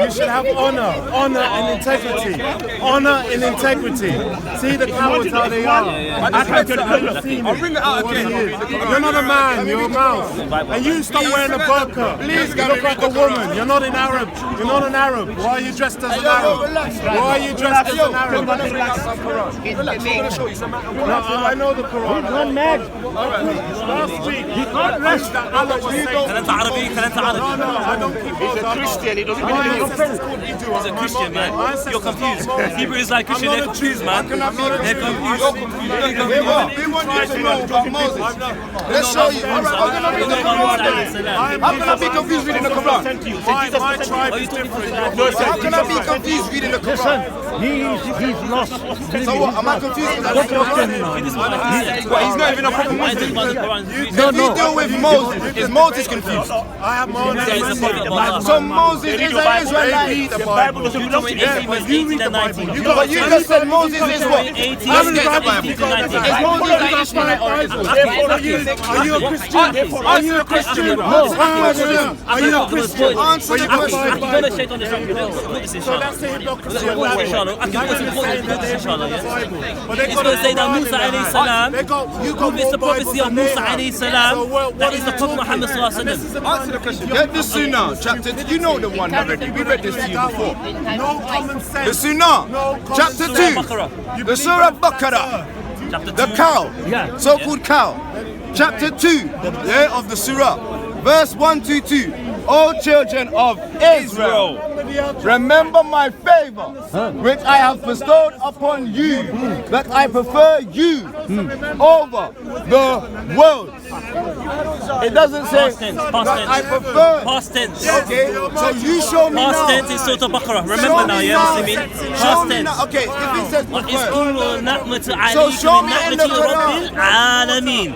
You should have honor and integrity. Honor and integrity. See the cowards how they are. I'll bring it out again. You're not a man, you're a mouse. And you stop wearing a burqa. Please, you look like a woman. You're not an Arab. You're not an Arab. Why are you dressed as an Arab? Why are you dressed as an Arab? No, I know the Quran. He's not mad. Last week, he can't rest that Allah was saying. No, I don't keep He's a Christian, he doesn't believe in offense. He's a Christian, man. You're confused. Hebrew is like Christian, they're confused, man. They're confused. We want you to know about Moses. Let's show you. How can I be confused reading the Quran? My tribe is different. How can I be confused reading the Quran? He's lost. So what? Am I confused? He's not even a proper Muslim. If you deal with Moses, is Moses confused? I have Moses. So Moses is an Israelite. The Bible doesn't belong to yeah, but you read the Bible. But you just said Moses is what? Let's get the Bible. Is Moses an Israelite or Israelite? Are you a Christian? Are you a Christian? Are you a Christian? Answer the question. So that's the hypocrisy of that. But they're going to say that Musa alayhi salam, who is the prophecy of Musa alayhi salam, that is the Prophet Muhammad sallallahu alayhi wa sallam. Answer the question. Get the Sunnah chapter. You know the one already. We read this to you before. No common sense. The Sunnah chapter 2. The Surah Baqarah. The cow. So-called cow. Chapter 2 of the Surah. Verse 1 to 2. O children of Israel, remember my favor, which I have bestowed upon you, that I prefer you over the world. It doesn't say that I prefer. Past tense. Okay, so you show me now. Past tense is Surah Baqarah. Remember now, yeah, Muslimin? Past tense. Okay, if it says prefer. So show me in the Quran.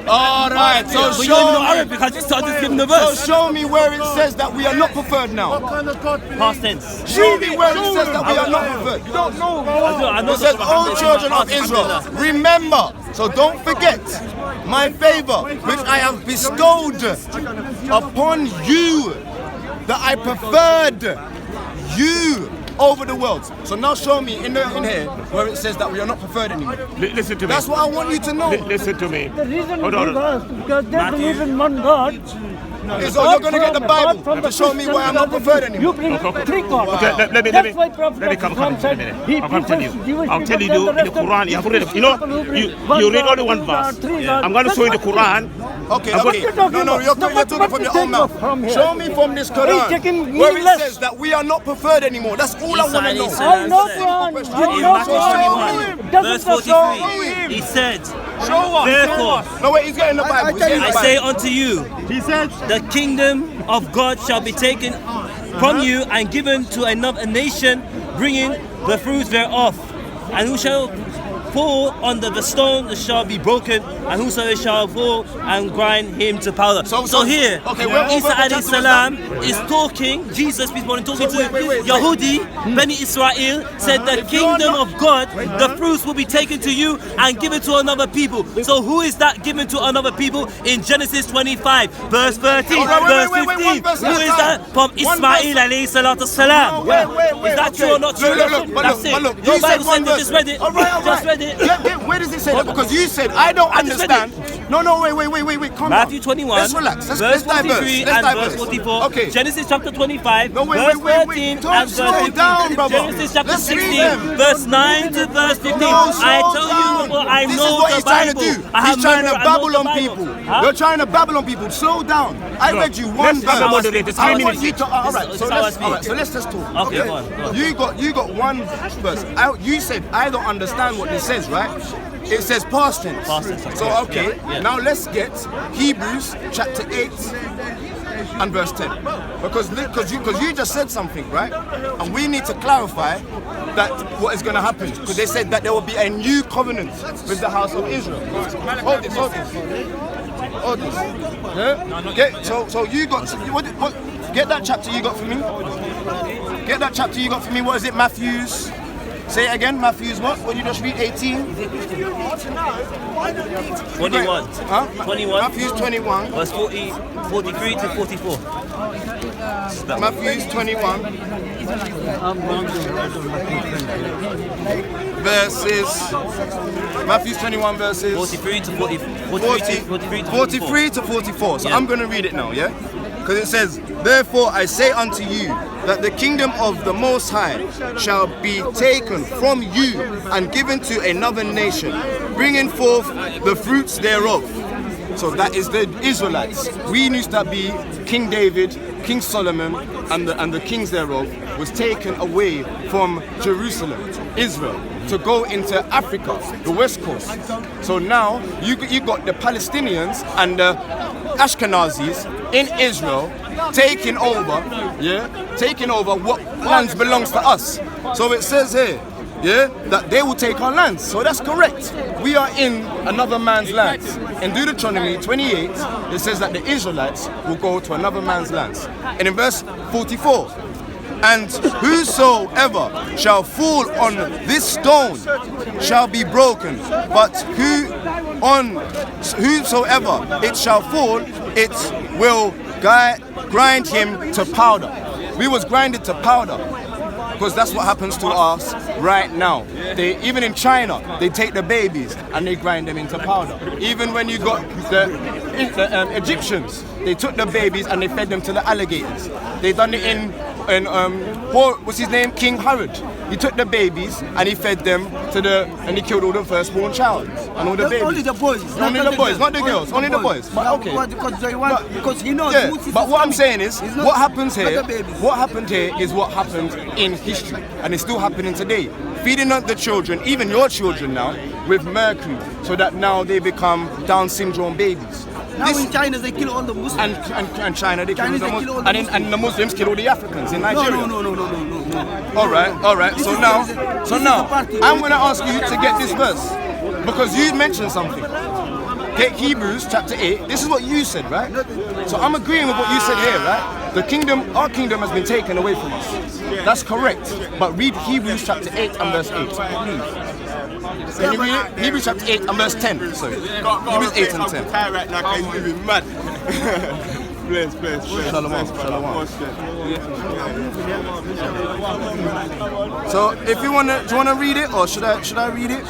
Alright, so but you don't even know Arabic, I just started giving the verse. So show me where it says that we are not preferred now. Past tense. Show me where it says that we are not preferred. You don't know. It says, O children of Israel, remember, so don't forget my favor, which I have bestowed upon you, that I preferred you over the world. So now show me in here where it says that we are not preferred anymore. Listen to me. That's what I want you to know. Listen to me. The reason Hold on. because they believe in one God. So you're going to get the Bible to show me why I'm not preferred anymore. You bring three gods. Okay, let me come I'll tell you. I'll tell you in the Quran. You have read it. You know, you read only one verse. I'm going to show you the Quran. Okay. No, you're talking from your own mouth. Show me from this Quran where it says that we are not preferred anymore. That's all I want to know. I know Quran. Verse 43, he said, therefore, no wait, he's getting the Bible. I say unto you, he said, the kingdom of God shall be taken from you and given to another nation, bringing the fruits thereof. And who shall fall under the stone shall be broken, and whosoever shall fall and grind him to powder. So here, Isa alayhi salam is talking, Jesus peace be upon him, talking to Yahudi, Beni Israel, said the kingdom of God, the fruits will be taken to you and given to another people. So who is that given to another people? In Genesis 25, verse 13, verse 15. Who is that? From Ismail alayhi salatu salam. Is that true or not true? That's it. Your Bible said they just read it. Just read it. Where does it say that? Because you said I don't understand. No, wait. Come Matthew on. 21, let's relax. verse 43 and verse 44. Okay. Genesis chapter 25, verse 13 and verse 15. Genesis chapter 16, verse 9 to verse 15. I tell you what I know the Bible. He's trying to babble on people. You're trying to babble on people. Slow down. I read you one verse. I want you to. All right. So let's just talk. Okay. Go on. You got one verse. You said I don't understand what this says, right? It says past tense. So okay, now let's get Hebrews chapter 8 and verse 10. Because you just said something, right? And we need to clarify that what is going to happen. Because they said that there will be a new covenant with the house of Israel. Hold this. Yeah? So you got what? Get that chapter you got for me. Get that chapter you got for me. What is it? Matthew's. Say it again, Matthew's what? What you just read? 18? 21. Huh? 21. Matthew's 21. Verse 43 to 44. Matthew 21 verses. Matthew 21 verses 43 to 40, 43 to 44. So I'm going to read it now, yeah? Because it says, therefore I say unto you that the kingdom of the Most High shall be taken from you and given to another nation, bringing forth the fruits thereof. So that is the Israelites. We used to be King David, King Solomon, and the kings thereof was taken away from Jerusalem, Israel, to go into Africa, the west coast. So now you got the Palestinians and the Ashkenazis in Israel taking over what lands belongs to us. So it says here, that they will take our lands. So that's correct. We are in another man's lands. In Deuteronomy 28, it says that the Israelites will go to another man's lands. And in verse 44, and whosoever shall fall on this stone shall be broken, but whosoever it shall fall, it will grind him to powder. We was grinded to powder. Because that's what happens to us right now. Even in China, they take the babies and they grind them into powder. Even when you got the Egyptians, they took the babies and they fed them to the alligators. They done it in what's his name? King Herod. He took the babies and he fed them and he killed all the firstborn child and all the babies. Only the boys. Only the boys, not the girls. Only the boys. But okay. Because he knows. Yeah, but what I'm saying is, what happens here? What happened here is what happened in history, and it's still happening today. Feeding up the children, even your children now, with mercury, so that now they become Down syndrome babies. Now in China they kill all the Muslims. And China they kill the Muslims. And the Muslims kill all the Africans in Nigeria. No. All right. So now, I'm going to ask you to get this verse because you mentioned something. Get Hebrews chapter 8. This is what you said, right? So I'm agreeing with what you said here, right? Our kingdom has been taken away from us. That's correct. But read Hebrews chapter 8 and verse 8. Can you read it? Hebrews chapter 8 and verse 10. Sorry. Hebrews 8 and 10. Right now, he's moving mad. Bless. Shalom. So if you do you wanna read it or should I read it?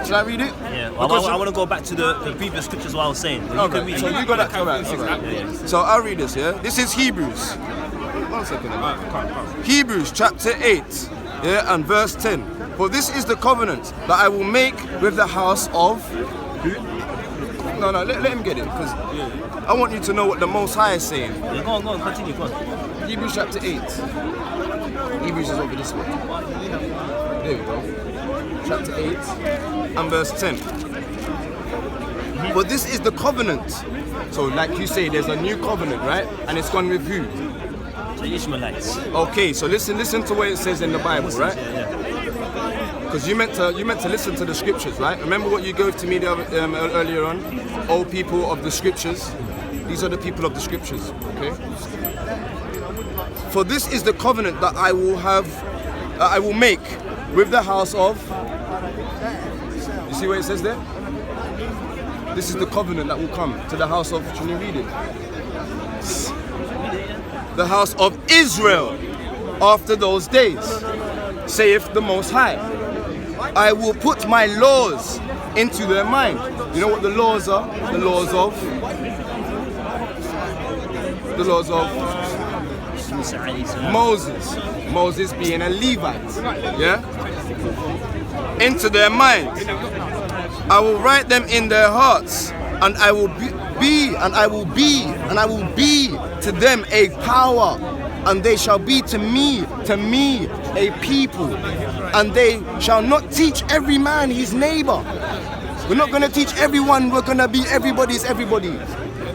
Should I read it? Yeah. Well, I want to go back to the previous scriptures. What I was saying. So you got that. All right. So I'll read this. Yeah. This is Hebrews. 1 second. Hebrews chapter 8. Yeah, and verse 10. For this is the covenant that I will make with the house of. No, let him get it, because I want you to know what the Most High is saying. Yeah, go on, continue, go on. Hebrews chapter 8. Hebrews is over this way. There we go. Chapter 8 and verse 10. For this is the covenant. So like you say, there's a new covenant, right? And it's gone with who? The Ishmaelites. Okay, so listen to what it says in the Bible, right? Because you meant to listen to the scriptures, right? Remember what you gave to me earlier on? Oh, people of the scriptures. These are the people of the scriptures, okay? For this is the covenant that I will make with the house of. You see what it says there? This is the covenant that will come to the house of. Can you read it? The house of Israel after those days, saith the Most High. I will put my laws into their mind. You know what the laws are? The laws of Moses. Moses being a Levite. Yeah? Into their minds. I will write them in their hearts, and I will be to them a power, and they shall be to me a people, and they shall not teach every man his neighbor. We're not going to teach everyone. We're going to be everybody's everybody.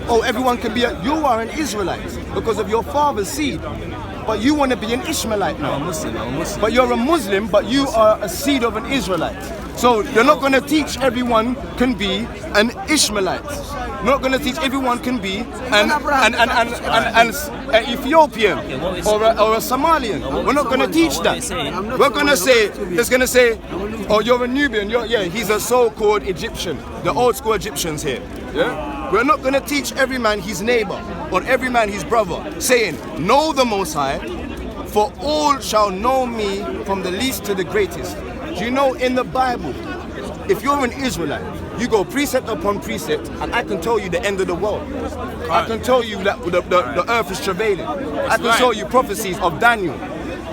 Oh, everyone can be you are an Israelite because of your father's seed, but you want to be an Ishmaelite now. I'm a Muslim. But you're a Muslim, but you are a seed of an Israelite. So you're not going to teach everyone can be an Ishmaelite. Not going to teach everyone can be an Ethiopian or a Somalian. We're not going to teach that. We're going to say, it's going to say, oh, you're a Nubian. He's a so-called Egyptian. The old school Egyptians here. Yeah. We're not going to teach every man his neighbor or every man his brother, saying, know the Most High, for all shall know me from the least to the greatest. Do you know in the Bible, if you're an Israelite, you go precept upon precept, and I can tell you the end of the world. I can tell you that the earth is travailing. I can tell you prophecies of Daniel.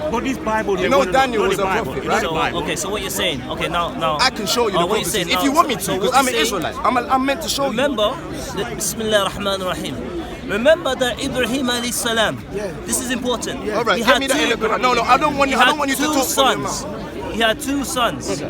But this Bible, you know Daniel was a prophet, right? So, okay, so what you're saying? Okay, now I can show you the prophecies if you want me to, because I'm an Israelite. I'm meant to show you. Remember, Bismillah ar-Rahman ar-Rahim. Remember that Ibrahim alayhi salam. This is important. All right, get me that in the Quran. No, I don't want you to talk sons. He had 2 sons. He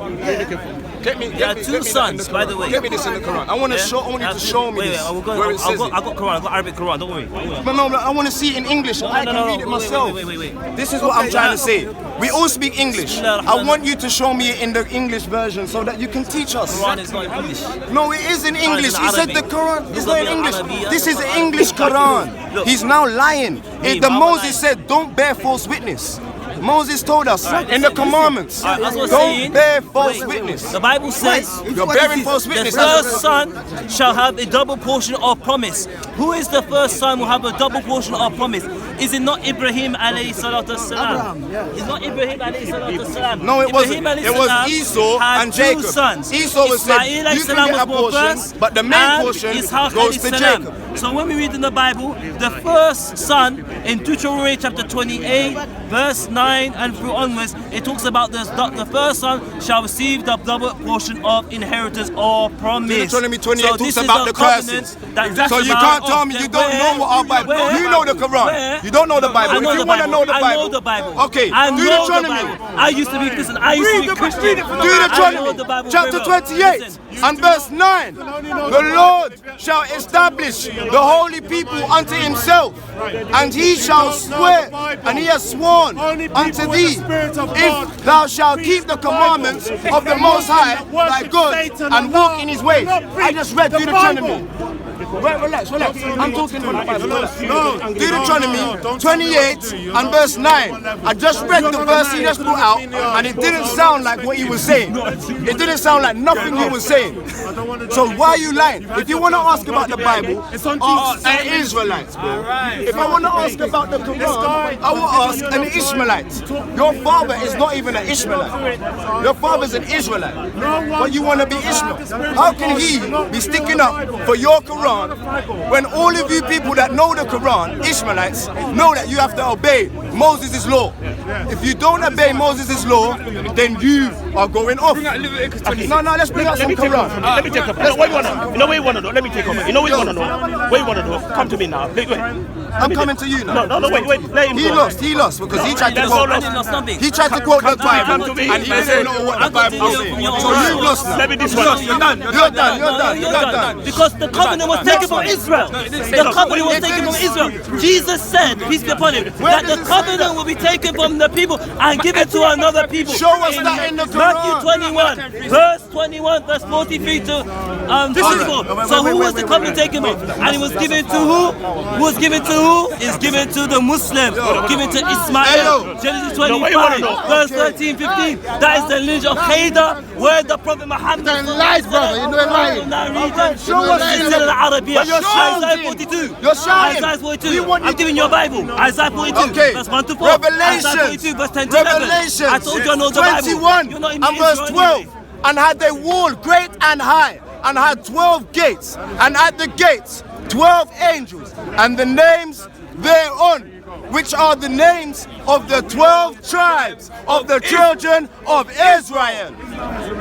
had 2 sons, by the way. Get me this in the Quran. I want you to show me this. Where it says it. I've got Quran. I've got Arabic Quran. Don't worry. But no, I want to see it in English. I can read it myself. Wait. This is what I'm trying to say. We all speak English. I want you to show me it in the English version so that you can teach us. Quran is not in English. No, it is in English. He said the Quran is not in English. This is an English Quran. He's now lying. The Moses said, don't bear false witness. Moses told us in the commandments, don't bear false witness. The Bible says, you're bearing false witness. The first son shall have a double portion of promise. Who is the first son who have a double portion of promise? Is it not Ibrahim alayhi salatu salam? It's not Ibrahim alayhi salatu salam. No, it wasn't. It was Esau and Jacob. Sons. Esau was said, you can get a portion, but the main portion goes to Jacob. So when we read in the Bible, the first son in Deuteronomy chapter 28, verse 9 and through onwards, it talks about the first son shall receive the double portion of inheritance or promise. Deuteronomy 28 talks about the curses. So you can't tell me you don't know what our Bible. You know the Quran. You don't know the Bible. If you want to know the Bible, I know the Bible. Okay, Deuteronomy. I used to be Christian. Deuteronomy chapter 28 and verse 9. The Lord shall establish the holy people unto himself, and he shall swear, and he has sworn unto thee, if thou shalt keep the commandments of the Most High thy God and walk in his ways. I just read Deuteronomy. Relax. I'm talking from the Bible. Deuteronomy 28 and verse 9. I just read the verse he just brought out, and it didn't sound like what he was saying. It didn't sound like nothing he was saying. So why are you lying? If you want to ask about the Bible, ask an Israelite. If I want to ask about the Quran, I will ask an Ishmaelite. Your father is not even an Ishmaelite. Your father is an Israelite. But you want to be Ishmael. How can he be sticking up for your Quran when all of you people that know the Quran, Ishmaelites, know that you have to obey Moses' law? If you don't obey Moses' law, then you are going off. No, let's bring out some Quran. Let me take up. What you want to know? Let me take over. You know what you want to know? What you want to know? Come to me now. Wait. I'm coming to you now. No, wait. Let him go. He lost because he tried to quote. He tried to quote the Bible, and he didn't know what the Bible was saying. So you've lost now. Let me this one. You're done. Because the covenant was taken from Israel. The covenant was taken from Israel. Jesus said, peace be upon him, that the covenant will be taken from the people and given to another people. Show us that in the Quran. Matthew 21, verse 21, verse 43 to 44. So who was the covenant taken from? And it was given to who? Who was given to who? It's given to the Muslims. Given to Ismail. Genesis 25, verse 13, 15. That is the lineage of Hyde, where the Prophet Muhammad lies, brother. You're doing lying. Show us in Arabic. Isaiah 42. You're shouting. Isaiah 42. I'm giving your Bible. Isaiah 42. Okay. Verse 1 to 4. Revelation. Isaiah 42, verse 10 to 11. Revelation. I told you I know the Bible. 21 and verse 12. And had they wall great and high, and had 12 gates, and at the gates 12 angels, and the names thereon, which are the names of the 12 tribes of the children of Israel.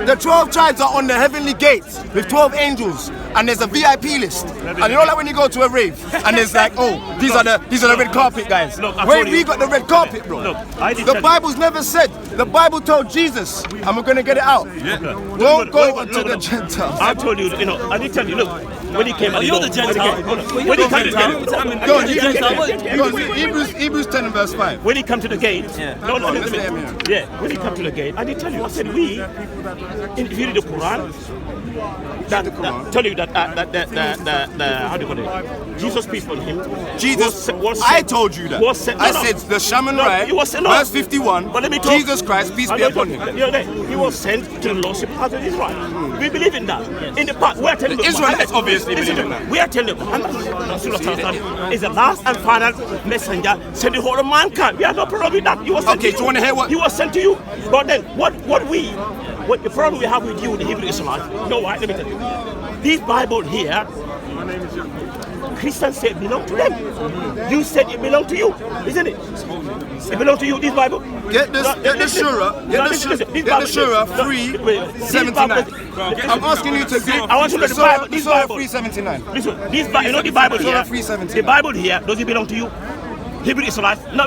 The 12 tribes are on the heavenly gates with 12 angels, and there's a VIP list. And you know, like when you go to a rave, and there's like, oh, these are the red carpet guys. Where we got the red carpet, bro? The Bible's never said. The Bible told Jesus, and we're gonna get it out. Don't go to the Gentiles. I told you, I did tell you, look, when he came, you're the Gentile. When he came to Go, Hebrews 10 and verse 5. When he come to the gate, when he come to the gate, I did tell you, I said, if you read the Quran, tell you that how do you call it? Jesus, peace upon him. Jesus, I told you that. I said the Shaman right, verse 51. But let me talk. Jesus Christ, peace be upon him. He was sent to the lost house of Israel. We believe in that. In the past, we're telling the Israelites, obviously. obviously believing that. We are telling you, Muhammad is the last and final messenger sent the whole of mankind. We have no problem with that. He was sent Okay, to do you want to hear what? He was sent to you. But then, what the problem we have with you, the Hebrew Israelites, you know why? Let me tell you. This Bible here, Christians say it belongs to them. You said it belongs to you, isn't it? It belongs to you, this Bible. Get the Surah 379. I'm asking you to get I want to know the Bible. This Surah Bible. 379. Listen, this Bible, you know the Bible Surah here. 379. The Bible here, does it belong to you? Hebrew Israelites? No,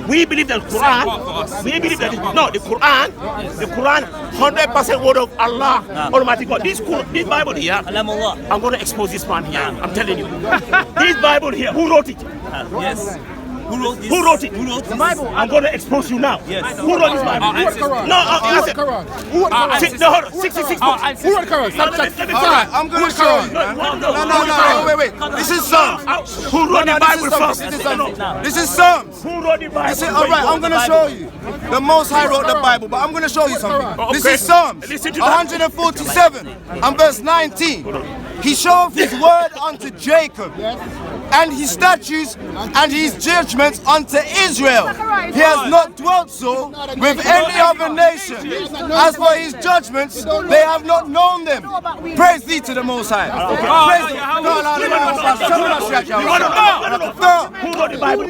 we believe that Quran. We believe that the Quran, 100% word of Allah, Almighty God. This Bible here, I'm going to expose this man here. I'm telling you, this Bible here, who wrote it? Yes. Who wrote this? Who wrote it? Who wrote the Bible? I'm going to expose you now. Yes. Who wrote this Bible? Who wrote the Quran? No, Who wrote the Quran? Who wrote the Quran? No, hold on. 66 books. Who wrote the Quran? Alright, I'm going to show you. No, wait. This is Psalms. Who wrote the Bible first? This is Psalms. Who wrote the Bible? Alright, I'm going to show you. The Most High wrote the Bible, but I'm going to show you something. This is Psalms 147 and verse 19. He showed his word unto Jacob, and his statutes and his judgments unto Israel. He has not dwelt so with any other nation. As for his judgments, they have not known them. Praise thee to the Most High. Praise the... Who wrote the Bible?